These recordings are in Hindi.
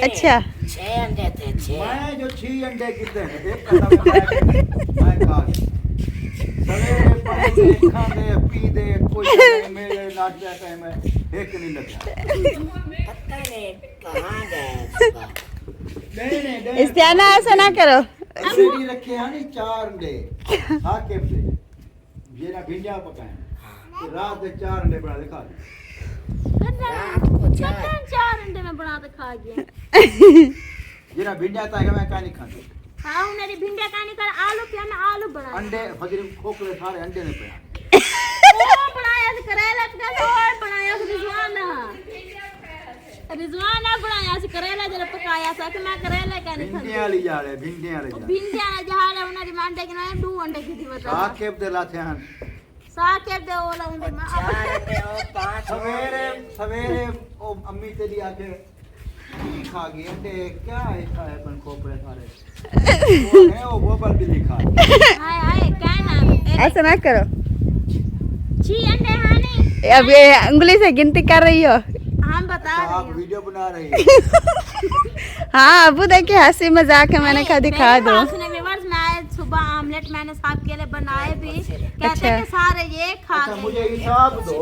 अच्छा 6 अंडे थे 6। मैं जो 6 अंडे गिरते हैं एक मैं खा गया। सवेरे पढ़े खाने पी दे कोई मेरे नाश्ते टाइम में एक नहीं लगा। पता नहीं कहाँ गए। नहीं इस्तियाना ऐसा ना करो। रेडी रखे हैं नहीं 4 अंडे खा के से ये ना भिंडिया पकाए तो रात में 4 अंडे बना के खा लिए। रात को 4 अंडे में बना के खा गया। ये ना भिंडिया था कि मैं का नहीं खाती हाँ मेरी भिंडिया का नहीं कर आलू क्या मैं आलू बना अंडे फजर खोखले सारे अंडे नहीं पड़ा वो बनाया से करेला का और बनाया से रिजवाना बनाया से करेला जरा पकाया सा कि मैं करेला का नहीं भिंडिया ले जा रहे भिंडिया ले जा भिंडिया जहां है उन्हें रिमांडे के ना 2 अंडे की थी बता साकेब दे लाते हैं साके दे ओला उनके मां 4 अंडे और 5 सवेरे सवेरे ओ अम्मी तेरी आके खा गई अंडे क्या है अपन खोपड़े सारे वो है वो पर भी लिखा हाय हाय क्या ना ऐसा ना करो। 6 अंडे हाँ नहीं अब ये उंगली से गिनती कर रही हो। हम बता रहे आप हैं वीडियो बना रही है हाँ अबू देखिए हंसी मजाक है मैंने कहा दिखा दो। मैं सुबह आमलेट मैंने साहब के लिए बनाए भी कहते अच्छा। हैं कि सारे ये खा अच्छा गए। मुझे हिसाब दो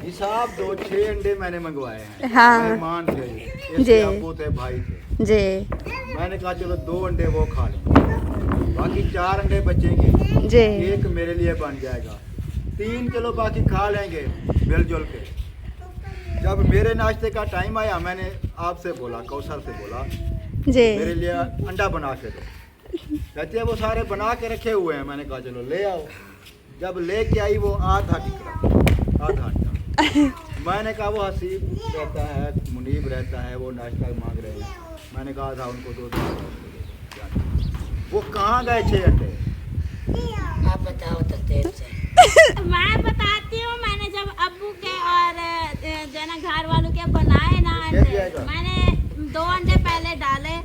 हिसाब दो 6 अंडे मैंने मंगवाए हैं हाँ। मेहमान थे जी। इसके अब्बू थे भाई थे जी मैंने कहा चलो 2 अंडे वो खा लें बाकी 4 अंडे बचेंगे जी एक मेरे लिए बन जाएगा 3 चलो बाकी खा लेंगे मिलजुल के। जब मेरे नाश्ते का टाइम आया मैंने आपसे बोला कौशल से बोला जी मेरे लिए अंडा बना के दो कहते हैं वो सारे बना के रखे हुए हैं मैंने कहा चलो ले आओ। जब लेके आई वो आधा टिकड़ा आधा अंडा मैंने कहा वो हसीब रहता है मुनीब रहता है वो नाश्ता मांग रहे हैं मैंने कहा था उनको दो वो कहाँ गए 6 अंडे आप बताओ तो देर से। मैं बताती हूँ मैंने जब अब्बू के और जना घर वालों के बनाए ना कैसे अंडे आएगा? मैंने 2 अंडे पहले डाले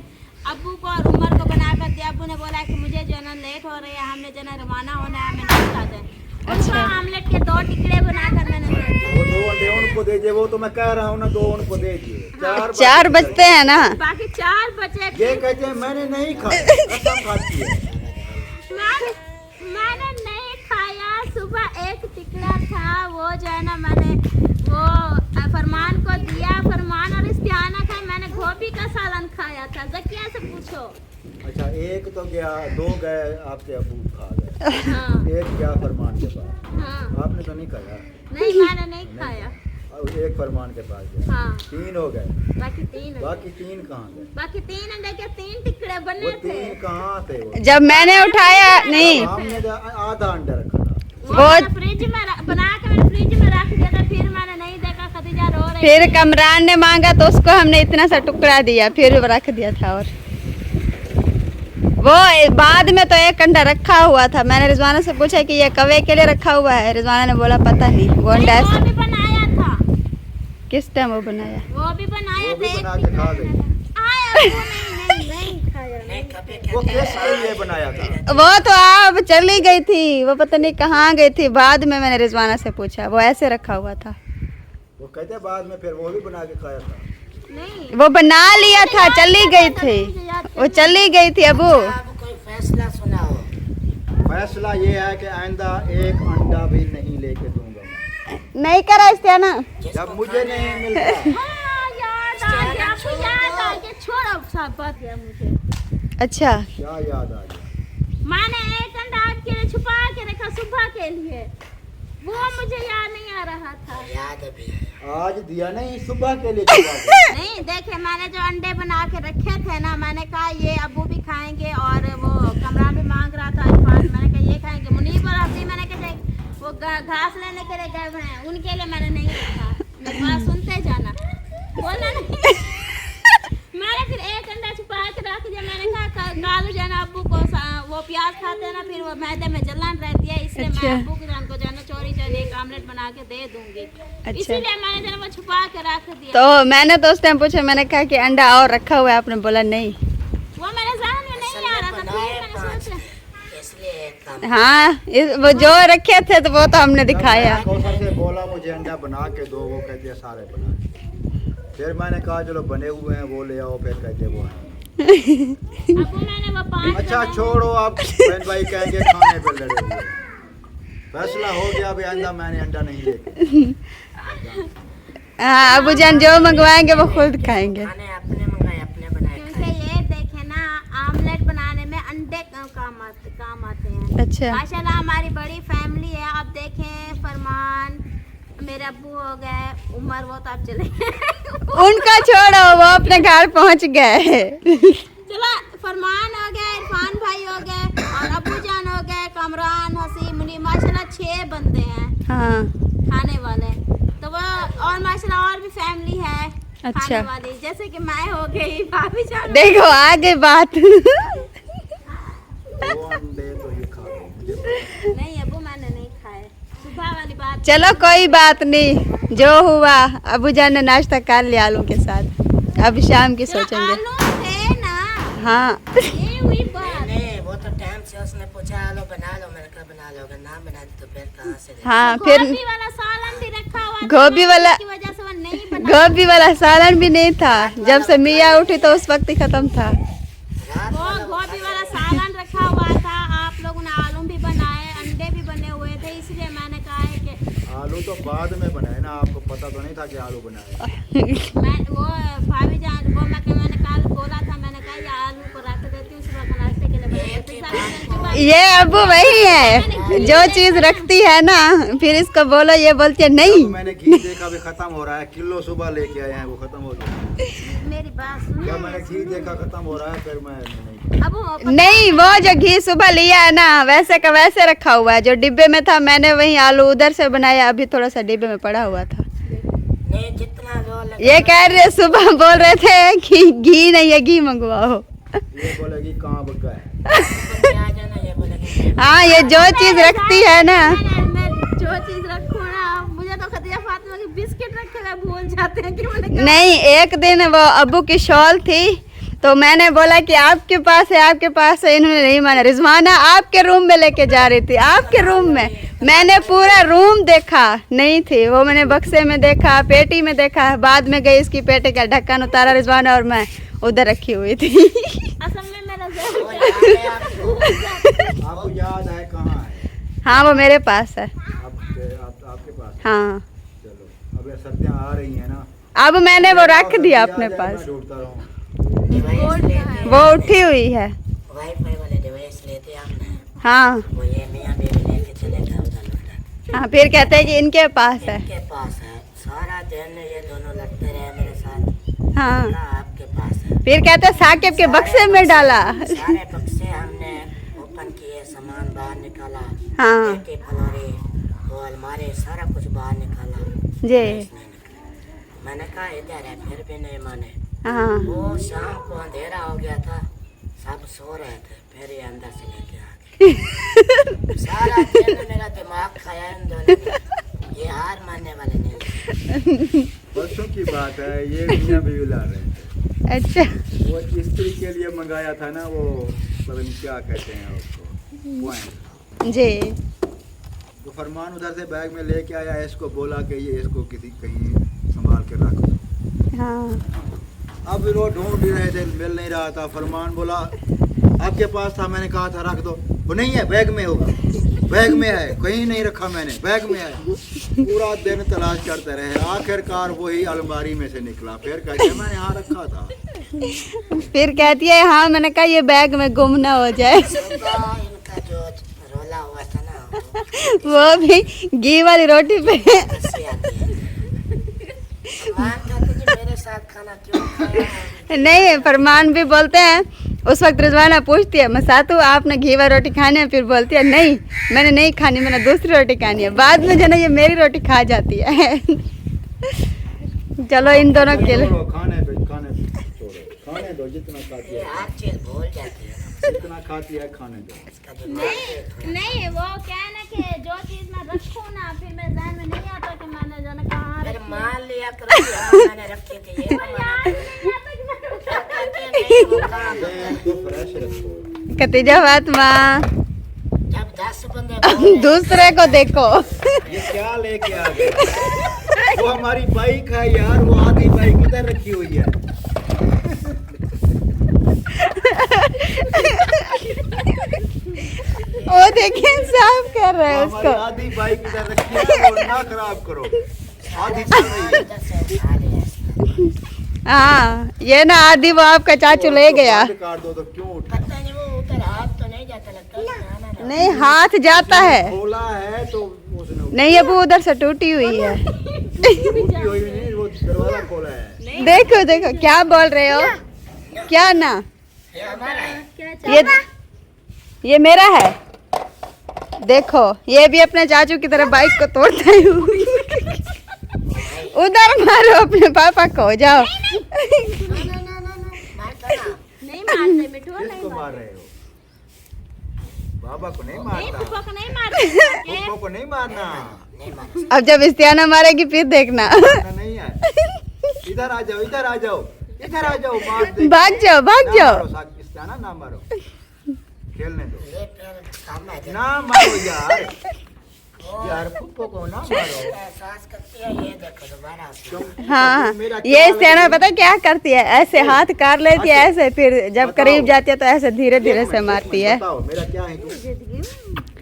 अब्बू को और उमर को बना कर दिया। अब्बू ने बोला कि मुझे जो है ना लेट हो रही है हमने जो है ना रवाना होना है हमें नहीं खा दे उनको आमलेट के 2 टिकड़े बनाकर मैंने दे दिए। वो 2 अंडे उनको दे दिए वो तो मैं कह रहा हूँ ना 2 उनको दे दिए 4 बजते हैं ना। बाकी 4 बचे ये कहते हैं मैंने नहीं खाया कसम खाती है मैंने नहीं खाया। सुबह एक टिकड़ा था वो जो है ना मैंने वो फरमान को दिया फरमान और इस्तियाना खाई। मैंने गोभी का सालन खाया था जकिया से पूछो। अच्छा एक तो गया 2 गए आपके अबू खा गए हाँ एक गया फरमान के पास हाँ आपने तो नहीं खाया नहीं मैंने नहीं खाया। और एक फरमान के पास गया हाँ 3 हो गए बाकी 3 बाकी 3 कहाँ गए बाकी 3 अंडे के 3 टिकड़े वो बने थे 3 कहाँ थे वो जब मैंने उठाया नहीं हमने तो आधा अंडा रखा था वो मैंने फ्रिज में बना के मैंने फ्रिज में रख दिया था। फिर मैंने नहीं देखा खदीजा रो रही फिर कमरान ने मांगा तो उसको हमने इतना सा टुकड़ा दिया फिर रख दिया था। और वो बाद में तो 1 अंडा रखा हुआ था। मैंने रिजवाना से पूछा कि ये कवे के लिए रखा हुआ है। रिजवाना ने बोला पता नहीं वो अंडा वो भी बनाया था किस टाइम वो बनाया। वो भी बनाया वो भी था बना के खा गई नहीं खाया नहीं कभी वो कहते किसके लिए बनाया था वो तो आप चली गई थी वो पता नहीं कहाँ गई थी। बाद में मैंने रिजवाना से पूछा वो ऐसे रखा हुआ था। वो कहते हैं बाद में फिर वो भी बना के खाया था नहीं वो बना लिया था चली गई थी वो चली गई थी अबू। अब कोई फैसला सुनाओ। फैसला ये है कि आइंदा 1 अंडा भी नहीं लेके दूंगा मैं। नहीं करा इस्तियाना जब मुझे नहीं मिलता हाँ, याद आ गया आपको याद आ गया। छोड़ो सब बात है मुझे। अच्छा क्या याद आ गया मैंने 1 अंडा आपके लिए छुपा के रखा सुबह के लिए वो मुझे याद नहीं आ रहा था। याद अभी है। आज दिया नहीं सुबह के लिए छुपा के। नहीं देखे मैंने जो अंडे बना के रखे थे ना मैंने कहा ये अब्बू भी खाएंगे और वो कमरा भी मांग रहा था इरफान मैंने कहा ये खाएंगे मुनीब और अब्बी मैंने कहा वो घास लेने के लिए गए हुए हैं उनके लिए मैंने नहीं रखा। मेरी बात सुनते जाना बोला नहीं मैंने फिर 1 अंडा छुपा के रख दिया। मैंने कहा कालू जाना अब्बू को वो प्याज खाते हैं ना फिर वो मैदे में जलन रहती है इसलिए अच्छा। मैं अब्बू को जान को जाना चोरी चोरी 1 आमलेट बना के दे दूंगी अच्छा। इसीलिए मैंने जरा वो छुपा के रख दिया। तो मैंने तो उस टाइम पूछा मैंने कहा कि अंडा और रखा हुआ है आपने बोला नहीं। वो मेरे ज़हन में नहीं आ रहा था फिर मैंने सोचा इसलिए एक काम हाँ वो जो रखे थे तो वो तो हमने दिखाया। कौशल से बोला मुझे अंडा बना के दो, वो कहते हैं सारे बना। फिर मैंने कहा चलो बने हुए हैं वो ले आओ, फिर कहते वो हैं। अब मैंने वो 5 अच्छा छोड़ो, आप बहन भाई कहेंगे खाने पे लड़े हुए। फैसला हो गया अभी आइंदा मैंने अंडा नहीं लेके। हाँ अबू जान जो मंगवाएंगे वो खुद खाएंगे। खाने अपने मंगाए अपने बनाए क्योंकि खाए। ये देखे ना, आमलेट बनाने में अंडे काम आते हैं। अच्छा माशाल्लाह हमारी बड़ी फैमिली है। आप देखें फरमान, मेरे अब्बू हो गए, उमर वो तो आप चले गए। उनका छोड़ो, वो अपने घर पहुंच गए। चलो फरमान हो गए, इरफान भाई हो गए और अब्बू जान हो गए, कमरान, हसी, मुनी, माशाल्लाह 6 बंदे हैं हाँ खाने वाले। तो वो और माशाल्लाह और भी फैमिली है अच्छा। खाने वाली, जैसे कि मैं हो गई, भाभी जान। देखो आगे बात। वो अंडे तो ये खा गए, मुझे पता। नहीं अब्बू मैंने नहीं खाए, सुबह वाली बात। चलो कोई बात नहीं, जो हुआ अबू जान ने नाश्ता कर लिया आलू के साथ, अब शाम की चलो, सोचेंगे। आलू थे ना, हाँ ये हुई बात। नहीं वो तो टाइम से उसने पूछा आलो बना लो, मैंने कहा बना लो, अगर ना बना तो फिर कहाँ से दे? हाँ फिर गोभी वाला सालन भी रखा हुआ था, गोभी वाला- की वजह से वो नहीं बना। गोभी वाला सालन भी नहीं था, जब से मियाँ उठी तो उस वक्त ही खत्म था। रात वो वाला गोभी वाला सालन रखा हुआ था। आप लोगों ने आलू भी बनाए, अंडे भी बने हुए थे, इसलिए मैंने कहा है कि आलू तो बाद में बनाए ना, आपको पता तो नहीं था कि आलू बनाए। मैं वो भाभी जान वो मैंने कल बोला था, मैंने कहा ये आलू को रख देती हूँ, सुबह का नाश्ते के लिए बनाए। फिर सारे दिन के बाद ये अबू वही है जो चीज रखती है ना, फिर इसको बोलो ये बोलती है नहीं। जब मैंने घी देखा भी खत्म हो रहा है, किलो सुबह लेके आए हैं वो खत्म हो गया। मेरी बात सुनिए। जब मैंने घी देखा खत्म हो रहा है फिर मैं नहीं। अब वो नहीं वो जो घी सुबह लिया है ना वैसे का वैसे रखा हुआ है, जो डिब्बे में था मैंने वही आलू उधर से बनाया, अभी थोड़ा सा डिब्बे में पड़ा हुआ था। नहीं जितना वो लगा ये कह रहे सुबह बोल रहे थे कि घी नहीं है घी मंगवाओ। ये बोलेगी कहाँ बग्गा है। बंदे आ जाना, ये बोलेगी हाँ ये जो चीज रखती है ना, मैं जो चीज रखूँ ना, मुझे तो खदीजा फातिमा के बिस्किट रखे हुए भूल जाते हैं कि मैंने कहा- नहीं एक दिन वो अबू की शॉल थी तो मैंने बोला कि आपके पास है आपके पास है, इन्होंने नहीं माना। रिजवाना आपके रूम में लेके जा रही थी, आपके रूम में, मैंने पूरा रूम देखा नहीं थी वो, मैंने बक्से में देखा, पेटी में देखा, बाद में गई इसकी पेटी का ढक्कन उतारा रिजवाना और मैं उधर रखी हुई थी। असल में मेरा वो याद है आपको? आपको याद है कहाँ है? हाँ वो मेरे पास है। आपके पास है? हाँ चलो अब ये सर्दियाँ आ रही हैं ना, अब मैंने वो रख दिया अपने मैं पास, ढूंढता रहूँ। डिवाइस लेते वो उठी हुई है। वाईफाई वाले डिवाइस लेते आपने, हाँ वो ये मियाँ बीवी लेके चले गए उधर लौटा। हाँ फिर कहते हैं कि इनके पास है। इनके पास है, सारा दिन ये दोनों लड़ते रहे मेरे साथ। हाँ कहा आपके पास है। फिर कहते हैं साकिब के बक्से में डाला। सारे बक्से हमने ओपन किए, सामान बाहर निकाला, हाँ पेटी फलोरी, वो अलमारी, सारा कुछ बाहर निकाला, जी नहीं निकला। मैंने कहा इधर है, फिर भी नहीं माने। हाँ वो शाम को अंधेरा हो गया था, सब सो रहे थे, फिर ये अंदर से लेके आ गए। सारा दिन मेरा दिमाग खाया इन दोनों ने, ये हार मानने वाले नहीं। परसों की बात है, ये मियाँ बीवी ला रहे थे, अच्छा वो स्त्री के लिए मंगाया था ना, वो पता नहीं क्या कहते हैं उसको, पॉइंट। जी तो फरमान उधर से बैग में लेके आया, इसको बोला कि ये इसको किसी कहीं संभाल के रख दो। हाँ अब वो ढूंढ ही रहे थे, मिल नहीं रहा था। फरमान बोला आपके पास था, मैंने कहा था रख दो, वो नहीं है बैग में होगा, बैग में है, कहीं नहीं रखा मैंने, बैग में है। पूरा दिन तलाश करते रहे, आखिरकार वही अलमारी में से निकला। फिर कहते मैंने यहाँ रखा था। फिर कहती है हाँ, मैंने कहा ये बैग में गुम ना हो जाए। सुबह इनका जो रोला हुआ था ना, वो भी घी वाली रोटी पे। हंसी आती है। मान कहते जी मेरे साथ खाना क्यों खाया है? नहीं फरमान भी बोलते हैं, उस वक्त रिजवाना पूछती है मसातू आपने घी वाली रोटी खानी है, फिर बोलती है नहीं मैंने नहीं खानी, मैंने दूसरी रोटी खानी है। बाद में जो ना ये मेरी रोटी खा जाती है। चलो इन दोनों के लिए खाने दो, खाने दो, जितना खाती ये है, हर चीज भूल जाती है ना, जितना खाती है खाने दो। इसका दिमाग नहीं वो क्या है ना कि जो चीज मैं रखूँ ना, फिर मेरे ध्यान में नहीं आता कि मैंने जो ना कहाँ फिर रखी है। मान लिया करो कि हाँ, मैंने रखी थी, ये तो याद माना। नहीं आता कि मैंने फिर कहते हैं नहीं वो कहाँ गया? बैग को फ्रेश रखो। कतीजा फातिमा जब 10 बंदे दूसरे को देखो। ये क्या लेके आ गए? वो हमारी बाइक है यार, वो आधी बाइक इधर रखी हुई है। वो देखिए साफ कर रहे हैं वो हमारी उसको। आधी बाइक इधर रखी है, वो ना खराब करो, आधी चल रही है। हाँ ये ना आदि वो आपका चाचू ले गया। बंद कर दो तो क्यों उठा? पता नहीं वो उधर हाथ तो नहीं जाता लगता है। नहीं हाथ जाता है। खोला है तो उसने नहीं अब वो उधर से टूटी हुई है। टूटी हुई नहीं, वो दरवाजा खोला है। देखो देखो क्या बोल रहे हो? क्या ना ये हमारा है। ये मेरा है। देखो ये भी अपने चाचू की तरह बाइक को तोड़ता है। उधर मारो अपने पापा को, जाओ। नहीं मारते मिठू, नहीं किसको मार रहे हो? बाबा को नहीं नहीं मारता, फूफा को नहीं मारते। फूफो को नहीं मारना। नहीं मार। अब जब इस्तियाना मारेगी फिर देखना। मारना नहीं है। इधर आ जाओ, इधर आ जाओ, इधर आ जाओ, मार दे। भाग जाओ भाग ना जाओ। मारो, इस्तियाना ना मारो, खेलने दो। ये पैर काम है। ना मारो यार, यार फूफो को ना मारो। एहसास करती है ये देखो दोबारा आपको। हाँ मेरा ये इस्तियाना पता क्या करती है? ऐसे हाथ काट लेती है ऐसे, फिर जब करीब जाती है तो ऐसे धीरे धीरे से मारती है। बताओ मेरा क्या है तू?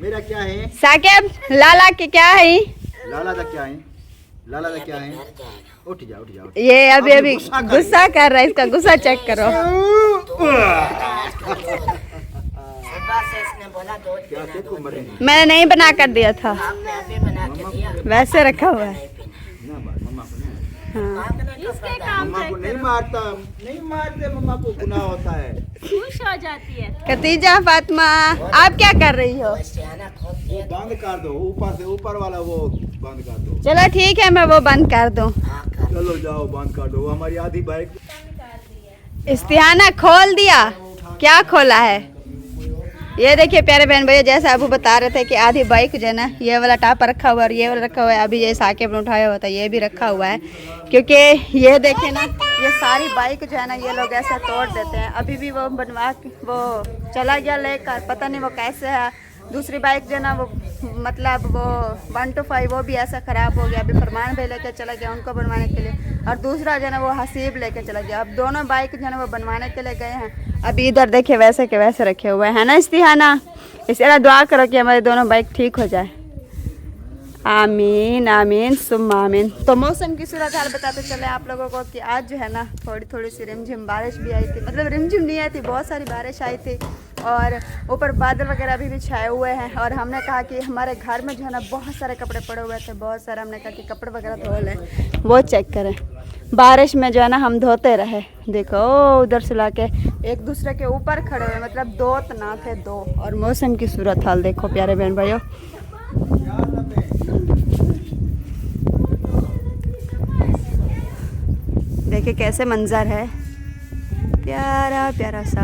मेरा क्या है? साकिब लाला के क्या है? लाला का क्या है? लाला का क्या है? डर जाएगा। उठ जा, उठ जा, उठ ये अभी अभी अभी गुस्सा कर गुस्सा कर रहा है, इसका गुस्सा चेक करो। सुबह से इसने बोला दूध क्या पीना, देखो दूध मरे पीना। मैंने नहीं बना कर दिया था, आपने अभी बना के दिया। वैसे रखा हुआ है। नहीं पीना। ना मार मम्मा को, नहीं हाँ। मांगने का इसके फायदा। काम मम्मा को नहीं मारता, नहीं मारते, मम्मा को गुनाह होता है। खुश हो जाती है। खतीजा फातिमा आप क्या कर रही हो? वैसे आना खोल वो दिया। बंद कर दो, ऊपर से ऊपर वाला वो बंद कर दो। चलो ठीक है मैं वो बंद कर दूं। हाँ कर। चलो जाओ बंद कर दो, वो हमारी आधी बाइक। इस्तिहाना खोल दिया। क्या खोला है? ये देखिए प्यारे बहन भैया, जैसे अबू बता रहे थे कि आधी बाइक जो है ना, ये वाला टापा रखा हुआ है और ये वाला रखा हुआ है। अभी ये साकिब ने उठाया हुआ था, ये भी रखा हुआ है, क्योंकि ये देखिए ना ये सारी बाइक जो है ना ये लोग ऐसे तोड़ देते हैं। अभी भी वो बनवा के वो चला गया लेकर, पता नहीं वो कैसे है। दूसरी बाइक जो है ना वो मतलब वो 125 वो भी ऐसा ख़राब हो गया। अभी फरमान भाई लेकर चला गया उनको बनवाने के लिए, और दूसरा जो है ना वो हसीब लेकर चला गया। अब दोनों बाइक जो है ना वो बनवाने के लिए गए हैं। अभी इधर देखिए वैसे के वैसे रखे हुए हैं ना इस्तिहाना। इस तरह दुआ करो कि हमारे दोनों बाइक ठीक हो जाए। आमीन आमीन सुम्मा आमीन। तो मौसम की सूरत हाल बताते चले आप लोगों को कि आज जो है ना थोड़ी थोड़ी सी रिमझिम बारिश भी आई थी। मतलब रिमझिम नहीं आई थी, बहुत सारी बारिश आई थी, और ऊपर बादल वगैरह अभी भी छाए हुए हैं। और हमने कहा कि हमारे घर में जो है ना बहुत सारे कपड़े पड़े हुए थे, बहुत सारे। हमने कहा कि कपड़े वगैरह धो लें, वो चेक करें। बारिश में जो है ना हम धोते रहे। देखो उधर से ला के एक दूसरे के ऊपर खड़े हुए, मतलब दो तना थे दो। और मौसम की सूरत हाल देखो प्यारे बहन भाइयों। देखिए कैसे मंजर है, प्यारा प्यारा सा।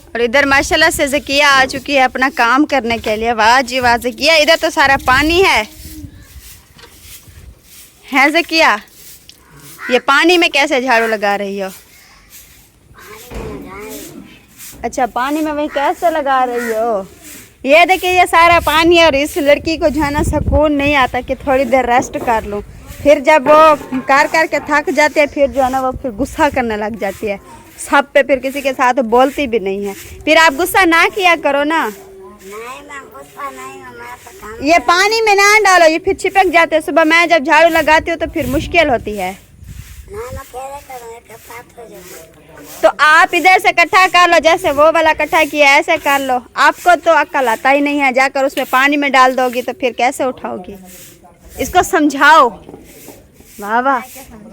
और इधर माशाल्लाह से ज़किया आ चुकी है अपना काम करने के लिए। वाह जी वाह ज़किया, इधर तो सारा पानी है ज़किया? ये पानी में कैसे झाड़ू लगा रही हो? अच्छा पानी में वही कैसे लगा रही हो? ये देखिए ये सारा पानी है, और इस लड़की को जो है ना सुकून नहीं आता कि थोड़ी देर रेस्ट कर लूँ। फिर जब वो कार के थक जाती है, फिर जो है ना वो फिर गुस्सा करने लग जाती है सब पे, फिर किसी के साथ बोलती भी नहीं है। फिर आप गुस्सा ना किया करो ना। ये पानी में ना डालो, ये फिर चिपक जाते हैं। सुबह मैं जब झाड़ू लगाती हूँ तो फिर मुश्किल होती है। तो आप इधर से इकट्ठा कर लो, जैसे वो वाला इकट्ठा किया ऐसे कर लो। आपको तो अक्ल आता ही नहीं है, जाकर उसमें पानी में डाल दोगी तो फिर कैसे उठाओगी? इसको समझाओ। वाह वाह,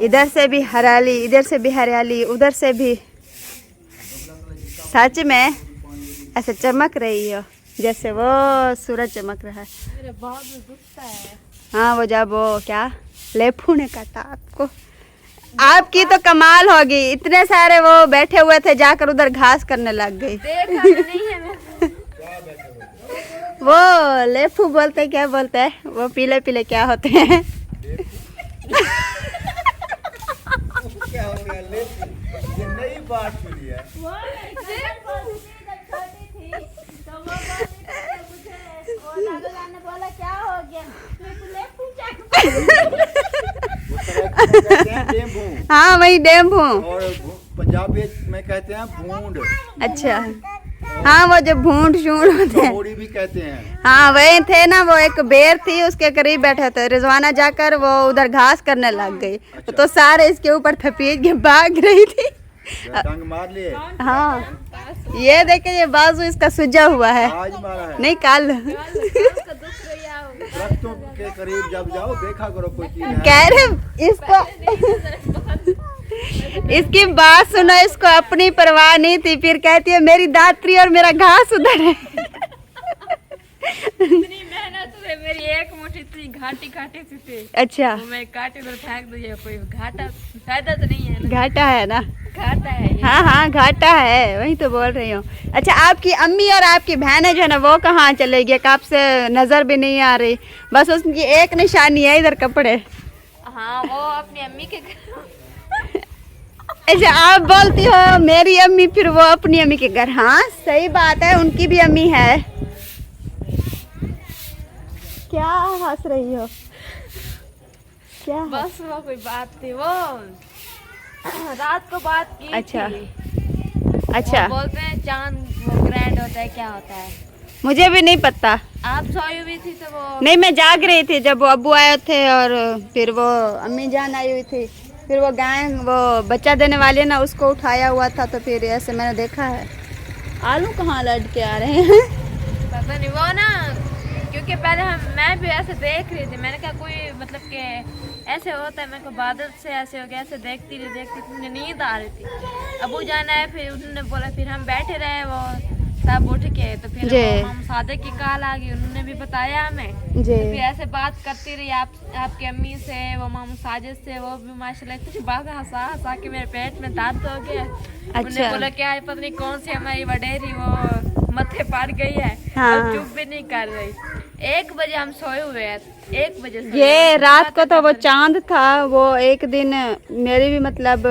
इधर से भी हरियाली, इधर से भी हरियाली, उधर से भी। सच में ऐसे चमक रही हो जैसे वो सूरज चमक रहा है। हाँ वो जब वो क्या लेफू ने काटा आपको। आपकी तो कमाल होगी, इतने सारे वो बैठे हुए थे, जाकर उधर घास करने लग गई। वो लेफू बोलते क्या बोलते हैं, वो पीले पीले क्या होते हैं? क्या हो गया? बात सुनी है। वो मेरी बोलती थी जब छोटी थी तो वो बोलती थी कि मुझे वो नागला ने बोला क्या हो गया मैं तुझे पूछा उस तरह की कहते हैं डेम्बू हाँ वही डेम्बू। और पंजाबी में कहते हैं भूंड, अच्छा हाँ वो जो भूंड शूंड होते हैं कहोड़ी भी कहते हैं। हाँ वही थे ना, वो एक बेर थी उसके करीब बैठे थे, रिजवाना जाकर वो उधर घास करने लग गई। तो सारे इसके ऊपर थपीट के भाग रही थी। डंग मार लिए। हाँ ये देखे ये बाजू इसका सुजा हुआ है। आज मारा है। नहीं कल। दरख्तों के करीब जब जाओ देखा करो कोई चीज है। कह रहे इसको इसकी बात सुनो, इसको अपनी परवाह नहीं थी, फिर कहती है मेरी दात्री और मेरा घास उधर है। इतनी मेहनत हुई, मेरी एक मुट्ठी इतनी घाटी सी थी, अच्छा वो मैं काटे उधर फेंक दूँ, कोई घाटा फायदा तो नहीं है ना। घाटा है ना। घाटा है ये। हाँ हाँ घाटा है, वही तो बोल रही हूँ। अच्छा आपकी अम्मी और आपकी बहनें जो है ना वो कहाँ चले गई? आपसे नजर भी नहीं आ रही, बस उसकी एक निशानी है इधर कपड़े। हाँ वो अपनी अम्मी के अच्छा आप बोलती हो मेरी अम्मी, फिर वो अपनी अम्मी के घर। हाँ सही बात है, उनकी भी अम्मी है। क्या हंस रही हो? क्या? बस वो कोई बात थी, वो रात को बात की अच्छा थी। अच्छा वो बोलते हैं चांद वो ग्रैंड होता है, क्या होता है? मुझे भी नहीं पता। आप सोई हुई थी तो वो नहीं मैं जाग रही थी जब वो अब्बू आए थे और फिर वो अम्मी जान आई हुई थी, फिर वो गाय वो बच्चा देने वाले ना उसको उठाया हुआ था, तो फिर ऐसे मैंने देखा है। आलू कहाँ लट के आ रहे हैं? पता नहीं वो ना, क्योंकि पहले मैं भी ऐसे देख रही थी, मैंने कहा कोई मतलब कि ऐसे होता है, मेरे को बादल से ऐसे हो गया, ऐसे देखती रही नींद आ रही थी। अबू जाना है, फिर उन्होंने बोला, फिर हम बैठे रहे, वो सब उठ के, तो फिर वो हम सादे की कॉल आ गई, उन्होंने भी बताया हमें। जी फिर ऐसे बात करती रही आपकी अम्मी से, वो मामू साजिद से, वो भी माशाल्लाह कुछ बात हंसा के मेरे पेट में दर्द हो गया। उन्होंने बोला क्या है पता नहीं कौन सी हमारी वडेरी वो मथे पार गई है। हाँ। अब चुप भी नहीं कर रही। 1 बजे हम सोए हुए हैं, 1 बजे सोए ये हुए। रात को तो वो चांद था। वो एक दिन मेरी भी मतलब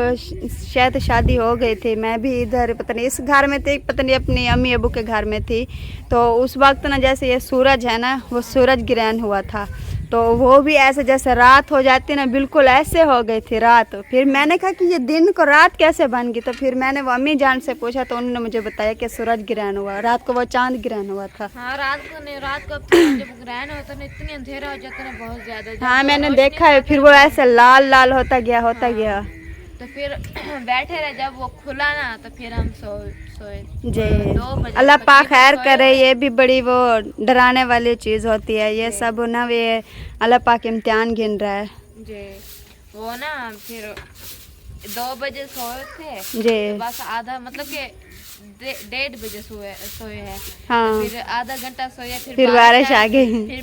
शायद शादी हो गई थी, मैं भी इधर पता नहीं इस घर में थी, पता नहीं अपनी अम्मी अबू के घर में थी। तो उस वक्त ना जैसे ये सूरज है ना, वो सूरज ग्रहण हुआ था, तो वो भी ऐसे जैसे रात हो जाती ना, बिल्कुल ऐसे हो गई थी रात। फिर मैंने कहा कि ये दिन को रात कैसे बन गई, तो फिर मैंने वो अम्मी जान से पूछा, तो उन्होंने मुझे बताया कि सूरज ग्रहण हुआ, रात को वो चांद ग्रहण हुआ था। हाँ रात को नहीं, रात को जब ग्रहण होता है इतनी अंधेरा हो जाता है बहुत ज्यादा। हाँ मैंने देखा है, फिर वो ऐसे लाल लाल होता गया। तो फिर बैठे रहे, जब वो खुला ना तो फिर हम सोए। जी 2 बजे अल्लाह पाक तकरीबन खैर सोए करे। हुए। ये भी बड़ी वो डराने वाली चीज़ होती है, ये सब ना ये अल्लाह पाक इम्तिहान गिन रहा है। जी वो ना फिर 2 बजे सोए थे जी बस, आधा मतलब कि 1:30 बजे सोए हैं। हाँ फिर आधा घंटा सोए, फिर बारिश आ गई। फिर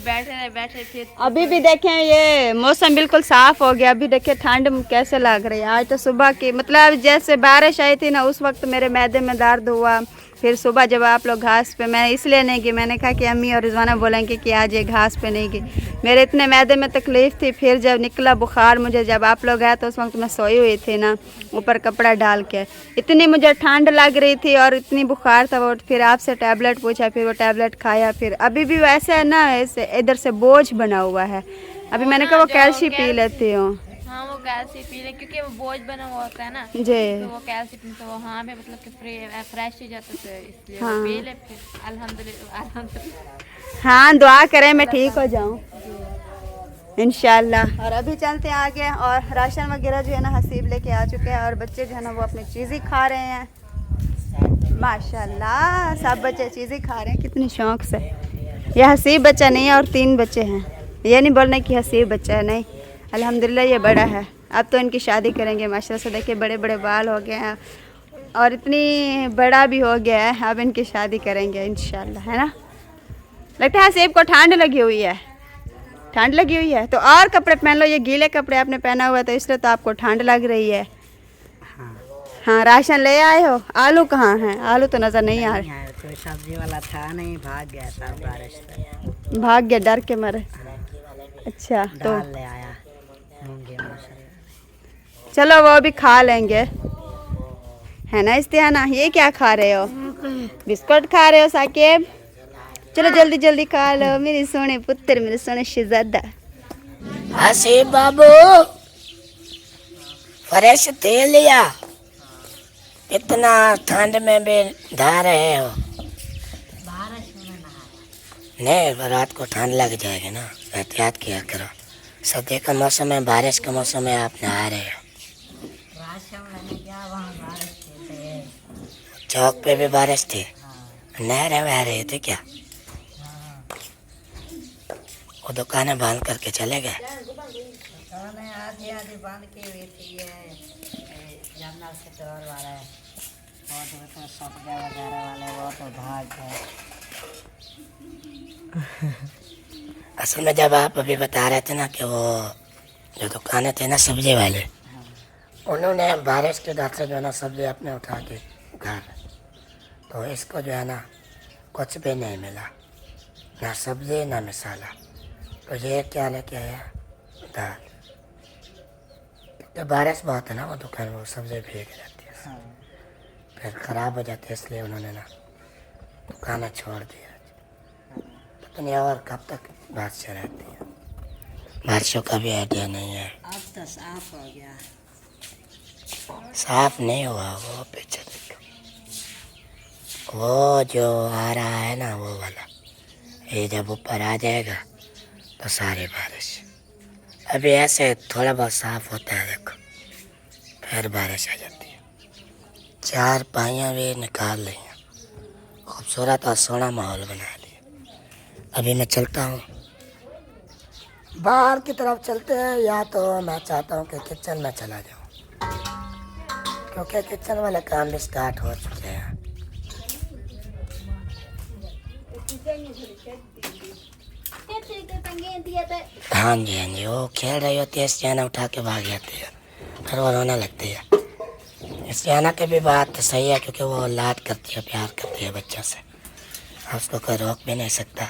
बैठे फिर अभी भी देखें ये मौसम बिल्कुल साफ हो गया। अभी देखें ठंड कैसे लग रही है। आज तो सुबह की मतलब जैसे बारिश आई थी ना, उस वक्त मेरे मैदे में दर्द हुआ। फिर सुबह जब आप लोग घास पे, मैं इसलिए नहीं गई, मैंने कहा कि अम्मी और रिजवाना बोलेंगे कि आज ये घास पे नहीं गई, मेरे इतने मैदे में तकलीफ़ थी। फिर जब निकला बुखार मुझे, जब आप लोग आए तो उस वक्त मैं सोई हुई थी ना ऊपर कपड़ा डाल के, इतनी मुझे ठंड लग रही थी और इतनी बुखार था। वो फिर आपसे टैबलेट पूछा, फिर वो टैबलेट खाया। फिर अभी भी वैसे है ना, ऐसे इधर से बोझ बना हुआ है। अभी मैंने कहा वो कैल्शियम पी लेती हूँ। हाँ वो कैल्शियम पी ले, क्योंकि वो बोझ बना हुआ होता है ना, जी तो वो कैल्शियम तो हाँ पे मतलब कि फ्रेश हो जाता है, इसलिए हाँ। वो पी ले। फिर अल्हम्दुलिल्लाह हाँ दुआ करें मैं ठीक हो जाऊँ इंशाल्लाह। और अभी चलते हैं आगे, और राशन वगैरह जो है ना हसीब लेके आ चुके हैं, और बच्चे जो है ना वो अपनी चीज़ें खा रहे हैं। माशाल्लाह सब बच्चे चीज़ें खा रहे हैं कितनी शौक से। ये हसीब बच्चा नहीं है और 3 बच्चे हैं, ये नहीं बोलना कि हसीब बच्चा है, नहीं अल्हम्दुलिल्लाह ये बड़ा है। अब तो इनकी शादी करेंगे माशाल्लाह से, देखिए बड़े बड़े बाल हो गए हैं और इतनी बड़ा भी हो गया है। अब इनकी शादी करेंगे इंशाल्लाह, है ना। लगता है सेब को ठंड लगी हुई है, ठंड लगी हुई है तो और कपड़े पहन लो। ये गीले कपड़े आपने पहना हुआ है तो इसलिए तो आपको ठंड लग रही है। हाँ राशन ले आए हो? आलू कहाँ हैं? आलू तो नज़र नहीं आ रहे। कोई सब्जी वाला था नहीं, भाग गया था बारिश से। भाग गया डर के मारे। अच्छा तो दाल ले आया मूंगे माशाल्लाह। चलो वो भी खा लेंगे, है ना इस्तिहाना? ये क्या खा रहे हो? बिस्कुट खा रहे हो साकिब? चलो जल्दी जल्दी खा लो मेरे सोने पुत्र, मेरे सोने शहजादा। हसीब बाबू फ्रेश तेल लिया, इतना ठंड में भी नहा रहे हो? नहीं, रात को ठंड लग जाएगी ना, एहतियात किया करो। सर्दी का मौसम है, बारिश का मौसम है, आप नहा रहे हो। चौक पे भी बारिश थी, नहरें बह रही थी क्या? वो दुकानें बंद करके चले गए। आधी आधी बंद की हुई थी ये जनरल स्टोर वाले, और तो सब्जी वगैरह वाले वो तो भाग गए। असल में जब आप अभी बता रहे थे ना कि वो जो दुकानें थे ना सब्जी वाले, उन्होंने बारिश के डर से जो है ना सब्जी अपने उठा के घर, तो इसको जो है ना कुछ भी नहीं मिला, ना सब्जी ना मसाला। तो ये क्या लेके आया? दाल। तो बारिश बहुत है ना, वो दुकान वो सब्जी भीग जाती है, फिर ख़राब हो जाती है, इसलिए उन्होंने ना दुकानें छोड़ दिया। पता नहीं और कब तक बारिश रहती है, बारिशों का भी आइडिया नहीं है। अब तो साफ हो गया। साफ नहीं हुआ, वो पीछे देखो, वो जो आ रहा है ना वो वाला, ये जब ऊपर आ जाएगा तो सारी बारिश। अभी ऐसे थोड़ा बहुत साफ होता है, देखो फिर बारिश आ जाती है। चार पाइयाँ भी निकाल ली हैं, खूबसूरत और सोना माहौल बना लिया। अभी मैं चलता हूँ बाहर की तरफ, चलते हैं, या तो मैं चाहता हूँ कि किचन में चला जाऊँ, क्योंकि किचन वाले काम भी स्टार्ट हो चुके हैं। हाँ जी हाँ जी, वो खेल रही होती है, स्याना उठा के भाग जाती है, फिर वो रोने लगती है। स्याना की भी बात सही है, क्योंकि वो लाड करती है, प्यार करती है बच्चों से, उसको कोई रोक भी नहीं सकता।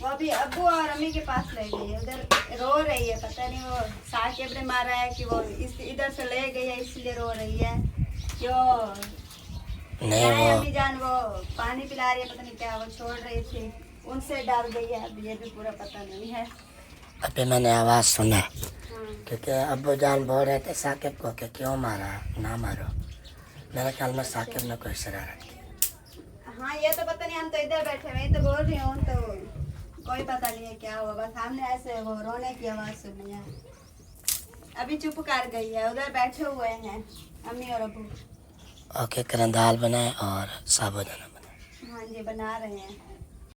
वो अभी अब्बू और अम्मी के पास ले गई है, उधर रो रही है, पता नहीं वो साकिब ने मारा है कि वो इधर से ले गई है इसलिए रो रही है। क्यों नहीं वो अम्मी जान वो पानी पिला रही है, पता नहीं क्या वो छोड़ रही थी, उनसे डर गई है, अब ये भी पूरा पता नहीं है। अभी मैंने आवाज़ सुना, क्योंकि अब्बू जान बोल रहे थे साकिब को कि क्यों मारा, ना मारो। मेरे ख्याल में साकिब ने कोई शरारत की। हाँ ये तो पता नहीं, हम तो इधर बैठे हुए तो बोल रही हूँ, तो कोई पता नहीं है क्या हुआ, बस हमने ऐसे वो रोने की आवाज़ सुनी है। अभी चुप कर गई है, उधर बैठे हुए हैं अम्मी और अब्बू। ओके, करन दाल बनाए और साबुदाना बनाए। हाँ जी बना रहे हैं।